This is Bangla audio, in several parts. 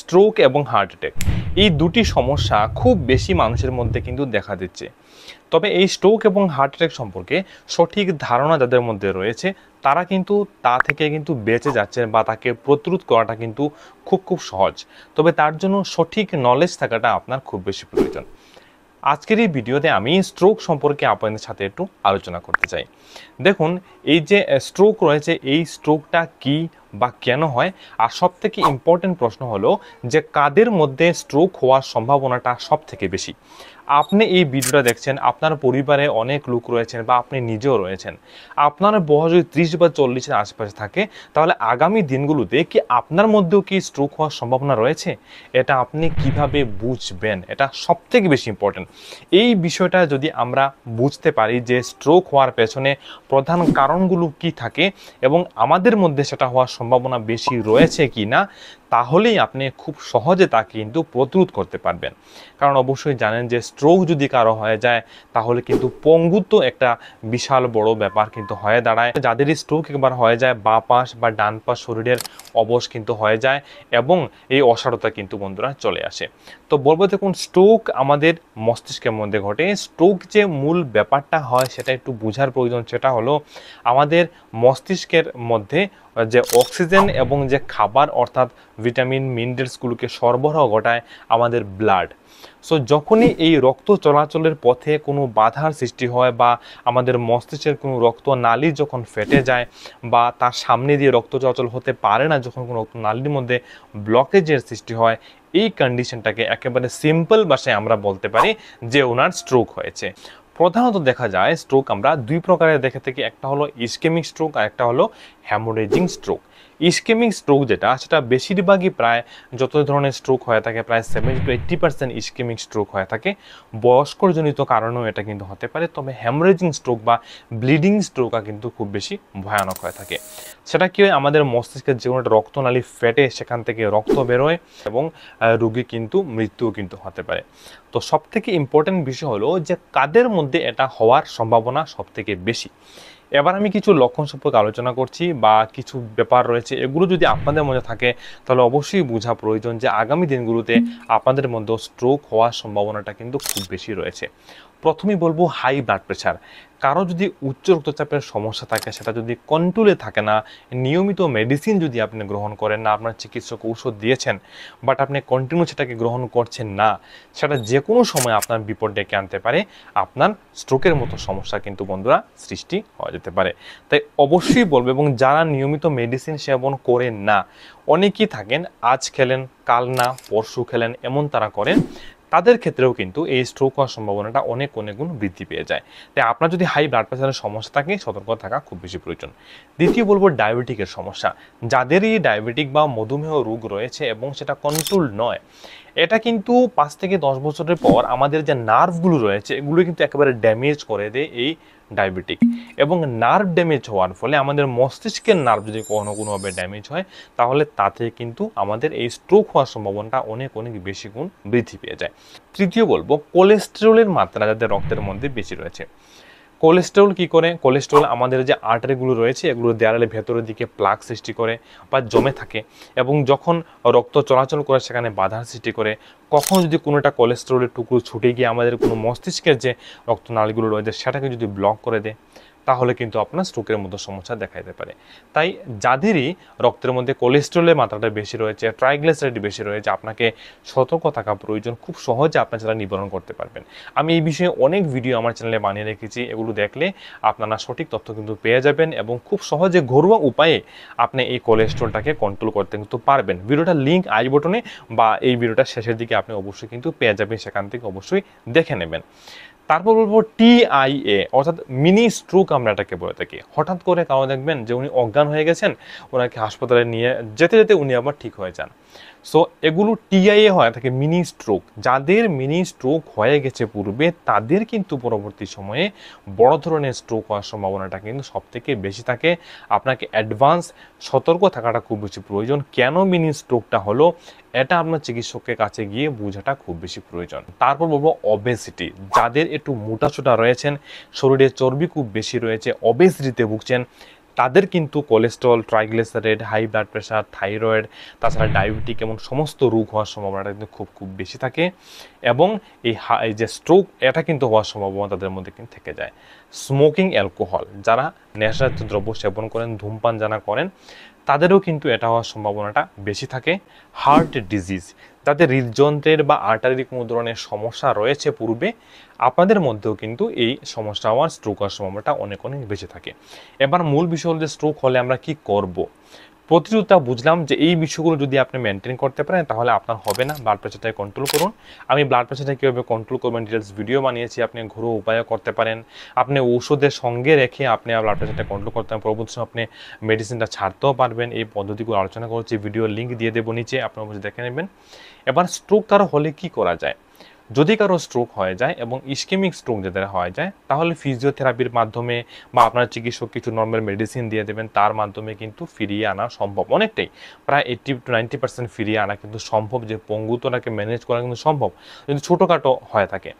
স্ট্রোক এবং হার্ট অ্যাটাক এই দুটি সমস্যা খুব বেশি মানুষের মধ্যে কিন্তু দেখা দিচ্ছে। তবে এই স্ট্রোক এবং হার্ট অ্যাটাক সম্পর্কে সঠিক ধারণা যাদের মধ্যে রয়েছে তারা কিন্তু তা থেকে কিন্তু বেঁচে যাচ্ছে বা তাকে প্রতিরোধ করাটা কিন্তু খুব সহজ। তবে তার জন্য সঠিক নলেজ থাকাটা আপনার খুব বেশি প্রয়োজন। আজকের এই ভিডিওতে আমি স্ট্রোক সম্পর্কে আপনাদের সাথে একটু আলোচনা করতে চাই। দেখুন, এই যে স্ট্রোক রয়েছে এই স্ট্রোকটা কি বা কেন হয়, আর সবথেকে ইম্পর্টেন্ট প্রশ্ন হলো যে কাদের মধ্যে স্ট্রোক হওয়ার সম্ভাবনাটা সব থেকে বেশি। আপনি এই ভিডিওটা দেখছেন, আপনার পরিবারে অনেক লোক রয়েছেন বা আপনি নিজেও রয়েছেন। আপনার বয়স যদি 30 বা 40-এর আশেপাশে থাকে তাহলে আগামী দিনগুলোতে কি আপনার মধ্যেও কি স্ট্রোক হওয়ার সম্ভাবনা রয়েছে, এটা আপনি কিভাবে বুঝবেন, এটা সবথেকে বেশি ইম্পর্টেন্ট। এই বিষয়টা যদি আমরা বুঝতে পারি যে স্ট্রোক হওয়ার পেছনে প্রধান কারণগুলো কি থাকে এবং আমাদের মধ্যে সেটা হওয়ার সম্ভাবনা বেশি রয়েছে কি না, তাহলেই আপনি খুব সহজে তাকে কিন্তু প্রতিরোধ করতে পারবেন। কারণ অবশ্যই জানেন যে স্ট্রোক যদি কারো হয়ে যায় তাহলে কিন্তু পঙ্গুত্ব একটা বিশাল বড় ব্যাপার কিন্তু হয়ে দাঁড়ায়। যাদের স্ট্রোক একবার হয়ে যায় বাঁ পাশ বা ডান পাশ শরীরের অবশ কিন্তু হয়ে যায় এবং এই অসাড়তা কিন্তু বন্ধুরা চলে আসে। তো বলবো, দেখুন, স্ট্রোক আমাদের মস্তিষ্কের মধ্যে ঘটে। স্ট্রোক যে মূল ব্যাপারটা হয় সেটা একটু বোঝার প্রয়োজন। সেটা হলো আমাদের মস্তিষ্কের মধ্যে যে অক্সিজেন এবং যে খাবার অর্থাৎ ভিটামিন মিনারেলসগুলোকে সরবরাহ ঘটায় আমাদের ব্লাড। সো যখনই এই রক্ত চলাচলের পথে কোনো বাধার সৃষ্টি হয় বা আমাদের মস্তিষ্কের কোনো রক্ত নালী যখন ফেটে যায় বা তার সামনে দিয়ে রক্ত চলাচল হতে পারে না, যখন কোনো রক্ত নালীর মধ্যে ব্লকেজের সৃষ্টি হয়, এই কন্ডিশনটাকে একেবারে সিম্পল ভাষায় আমরা বলতে পারি যে ওনার স্ট্রোক হয়েছে। প্রধানত দেখা যায় স্ট্রোক আমরা দুই প্রকারের দেখে থাকি, একটা হলো ইসকেমিক স্ট্রোক আর একটা হলো হ্যামোরেজিং স্ট্রোক। ইসকেমিক স্ট্রোক যেটা, সেটা বেশিরভাগই প্রায় যত ধরনের স্ট্রোক হয়ে থাকে প্রায় 70-80% ইসকেমিক স্ট্রোক হয়ে থাকে। বয়স্কজনিত কারণেও এটা কিন্তু হতে পারে। তবে হ্যামোরেজিং স্ট্রোক বা ব্লিডিং স্ট্রোকটা কিন্তু খুব বেশি ভয়ানক হয়ে থাকে। সেটা কি হয়, আমাদের মস্তিষ্কের যে কোনো একটা রক্তনালী ফেটে সেখান থেকে রক্ত বেরোয় এবং রোগী কিন্তু মৃত্যুও কিন্তু হতে পারে। তো সবথেকে ইম্পর্টেন্ট বিষয় হলো যে কাদের মধ্যে এটা হওয়ার সম্ভাবনা সবথেকে বেশি। এবার আমি কিছু লক্ষণ সম্পর্কে আলোচনা করছি বা কিছু ব্যাপার রয়েছে, এগুলো যদি আপনাদের মধ্যে থাকে তাহলে অবশ্যই বোঝা প্রয়োজন যে আগামী দিনগুলোতে আপনাদের মধ্যে স্ট্রোক হওয়ার সম্ভাবনাটা কিন্তু খুব বেশি রয়েছে। প্রথমেই বলবো হাই ব্লাড প্রেশার। কারো যদি উচ্চ রক্তচাপের সমস্যা থাকে, সেটা যদি কন্ট্রোলে থাকে না, নিয়মিত মেডিসিন যদি আপনি গ্রহণ করেন না, আপনার চিকিৎসক ঔষধ দিয়েছেন বাট আপনি কন্টিনিউ সেটাকে গ্রহণ করছেন না, সেটা যে কোনো সময় আপনার বিপদ ডেকে আনতে পারে। আপনার স্ট্রোকের মতো সমস্যা কিন্তু বন্ধুরা সৃষ্টি হয়ে যেতে পারে। তাই অবশ্যই বলবো, এবং যারা নিয়মিত মেডিসিন সেবন করেন না, অনেকেই থাকেন আজ খেলেন কাল না, পরশু খেলেন, এমন তারা করেন, তাদের ক্ষেত্রেও কিন্তু এই স্ট্রোক হওয়ার সম্ভাবনাটা অনেক গুণ বৃদ্ধি পেয়ে যায়। তাই আপনার যদি হাই ব্লাড প্রেশারের সমস্যা থাকে সতর্ক থাকা খুব বেশি প্রয়োজন। দ্বিতীয় বলবো ডায়াবেটিকের সমস্যা। যাদের এই ডায়াবেটিক বা মধুমেহ রোগ রয়েছে এবং সেটা কন্ট্রোল নয়, এটা কিন্তু 5 থেকে 10 বছরের পর আমাদের যে নার্ভগুলো রয়েছে এগুলো কিন্তু একেবারে ড্যামেজ করে দেয় এই ডায়াবেটিক। এবং নার্ভ ড্যামেজ হওয়ার ফলে আমাদের মস্তিষ্কের নার্ভ যদি কোনোভাবে ড্যামেজ হয় তাহলে তাতে কিন্তু আমাদের এই স্ট্রোক হওয়ার সম্ভাবনাটা অনেক বেশি গুণ বৃদ্ধি পেয়ে যায়। তৃতীয় বলবো কোলেস্টেরলের মাত্রা যাদের রক্তের মধ্যে বেশি রয়েছে। কোলেস্টেরল কি করে? কোলেস্টেরল আমাদের যে আর্টারিগুলো রয়েছে এগুলো দেয়ালের ভেতরের দিকে প্লাক সৃষ্টি করে বা জমে থাকে এবং যখন রক্ত চলাচল করে সেখানে বাধার সৃষ্টি করে। কখন যদি কোনো একটা কোলেস্টেরলের টুকরো ছুটে গিয়ে আমাদের কোনো মস্তিষ্কের যে রক্তনালীগুলো রয়েছে সেটাকে যদি ব্লক করে দেয় তাহলে কিন্তু আপনার স্ট্রোকের মতো সমস্যা দেখা দিতে পারে। তাই যাদেরই রক্তের মধ্যে কোলেস্টেরলের মাত্রাটা বেশি রয়েছে, ট্রাইগ্লিসারাইড বেশি রয়েছে, আপনাকে সতর্ক থাকা প্রয়োজন। খুব সহজে আপনার সেটা নিবারণ করতে পারবেন। আমি এই বিষয়ে অনেক ভিডিও আমার চ্যানেলে বানিয়ে রেখেছি, এগুলো দেখলে আপনারা সঠিক তথ্য কিন্তু পেয়ে যাবেন এবং খুব সহজে ঘরোয়া উপায়ে আপনি এই কোলেস্টেরলটাকে কন্ট্রোল করতে কিন্তু পারবেন। ভিডিওটার লিঙ্ক আই বটনে বা এই ভিডিওটার শেষের দিকে আপনি অবশ্যই কিন্তু পেয়ে যাবেন, সেখান থেকে অবশ্যই দেখে নেবেন। তারপর বলবো TIA অর্থাৎ মিনি স্ট্রোক আমরা এটাকে বলে থাকি। হঠাৎ করে কারো দেখবেন যে উনি অজ্ঞান হয়ে গেছেন, ওনাকে হাসপাতালে নিয়ে যেতে যেতে উনি আবার ঠিক হয়ে যান। সো এগুলো TIA হয় থাকে মিনি স্ট্রোক। যাদের মিনি স্ট্রোক হয়ে গেছে পূর্বে তাদের কিন্তু পরবর্তী সময়ে বড় ধরনের স্ট্রোক হওয়ার সম্ভাবনাটা কিন্তু সব থেকে বেশি থাকে। আপনাকে অ্যাডভান্স সতর্ক থাকাটা খুব বেশি প্রয়োজন। কেন মিনি স্ট্রোকটা হলো এটা আপনার চিকিৎসকের কাছে গিয়ে বোঝাটা খুব বেশি প্রয়োজন। তারপর বলবো অবেসিটি। যাদের একটু মোটাসোটা রয়েছেন, শরীরে চর্বি খুব বেশি রয়েছে, অবেসিটিতে ভুগছেন, তাদের কিন্তু cholesterol, triglyceride, high blood pressure, thyroid, তাছাড়া ডায়াবেটিক এবং সমস্ত রোগ হওয়ার সম্ভাবনাটা কিন্তু খুব বেশি থাকে। এবং এই যে স্ট্রোক, এটা কিন্তু হওয়ার সম্ভাবনা তাদের মধ্যে কিন্তু থেকে যায়। স্মোকিং, অ্যালকোহল, যারা নেশাজাতীয় দ্রব্য সেবন করেন, ধূমপান যারা করেন, তাদেরও কিন্তু এটা হওয়ার সম্ভাবনাটা বেশি থাকে। হার্ট ডিজিজ, যাদের হৃদযন্ত্রের বা আর্টারির কোনো ধরনের সমস্যা রয়েছে পূর্বে, আপনাদের মধ্যেও কিন্তু এই সমস্যা হওয়ার, স্ট্রোক হওয়ার সম্ভাবনাটা অনেক বেশি থাকে। এবার মূল বিষয় হল যে স্ট্রোক হলে আমরা কি করব। প্রতিরোধটা বুঝলাম যে এই বিষয়গুলো যদি আপনি মেনটেন করতে পারেন তাহলে আপনার হবে না। ব্লাড প্রেশারটাকে কন্ট্রোল করুন। আমি ব্লাড প্রেশারটা কীভাবে কন্ট্রোল করবেন ডিটেলস ভিডিও বানিয়েছি, আপনি ঘরোয়া উপায়ও করতে পারেন। আপনি ঔষধের সঙ্গে রেখে আপনি ব্লাড প্রেশারটা কন্ট্রোল করতে পারেন, পরবর্তী সময় আপনি মেডিসিনটা ছাড়তেও পারবেন। এই পদ্ধতিগুলো আলোচনা করছি, ভিডিওর লিঙ্ক দিয়ে দেবো নিচে, আপনি অবশ্যই দেখে নেবেন। এবার স্ট্রোক কারো হলে কি করা যায়। যদি কারো স্ট্রোক হয়ে যায় এবং ইস্কেমিক স্ট্রোক যাদের হয়ে যায়, তাহলে ফিজিওথেরাপির মাধ্যমে বা আপনার চিকিৎসক কিছু নর্মাল মেডিসিন দিয়ে দেবেন, তার মাধ্যমে কিন্তু ফিরিয়ে আনা সম্ভব। অনেকটাই, প্রায় 80 to 90% ফিরিয়ে আনা কিন্তু সম্ভব। যে পঙ্গুত্বটাকে ম্যানেজ করা কিন্তু সম্ভব যদি ছোটোখাটো হয়ে থাকে।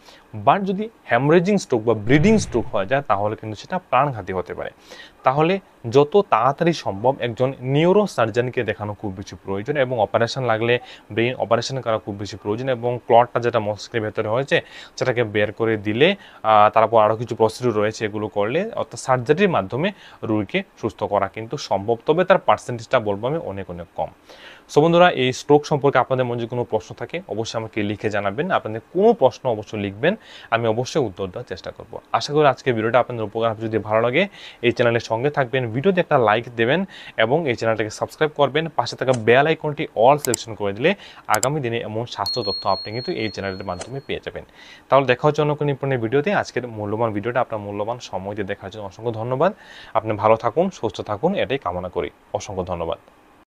বাট যদি হ্যামরেজিং স্ট্রোক বা ব্লিডিং স্ট্রোক হয়ে যায় তাহলে কিন্তু সেটা প্রাণঘাতী হতে পারে। তাহলে যত তাড়াতাড়ি সম্ভব একজন নিউরো সার্জনকে দেখানো খুব বেশি প্রয়োজন, এবং অপারেশন লাগলে ব্রেন অপারেশন করা খুব বেশি প্রয়োজন। এবং ক্লটটা যেটা মস্তিষ্কের ভেতরে হয়েছে সেটাকে বের করে দিলে, তারপর আরও কিছু প্রসিডিউর রয়েছে, এগুলো করলে অর্থাৎ সার্জারির মাধ্যমে রোগীকে সুস্থ করা কিন্তু সম্ভব। তবে তার পার্সেন্টেজটা বলবো আমি অনেক কম। সো বন্ধুরা, এই স্ট্রোক সম্পর্কে আপনাদের মধ্যে কোনো প্রশ্ন থাকে অবশ্যই আমাকে লিখে জানাবেন। আপনাদের কোনো প্রশ্ন অবশ্যই লিখবেন, আমি অবশ্যই উত্তর দেওয়ার চেষ্টা করব। আশা করি আজকের ভিডিওটা আপনাদের উপকার হবে। যদি ভালো লাগে এই চ্যানেলের সঙ্গে থাকবেন, ভিডিওতে একটা লাইক দেবেন এবং এই চ্যানেলটাকে সাবস্ক্রাইব করবেন। পাশে থাকা বেল আইকনটি অল সিলেকশন করে দিলে আগামী দিনে এমন স্বাস্থ্য তথ্য আপনি কিন্তু এই চ্যানেলের মাধ্যমে পেয়ে যাবেন। তাহলে দেখা হচ্ছে অন্য কোনো নিপুণের ভিডিওতে। আজকের মূল্যবান ভিডিওটা আপনার মূল্যবান সময় দিয়ে দেখার জন্য অসংখ্য ধন্যবাদ। আপনি ভালো থাকুন, সুস্থ থাকুন, এটাই কামনা করি। অসংখ্য ধন্যবাদ।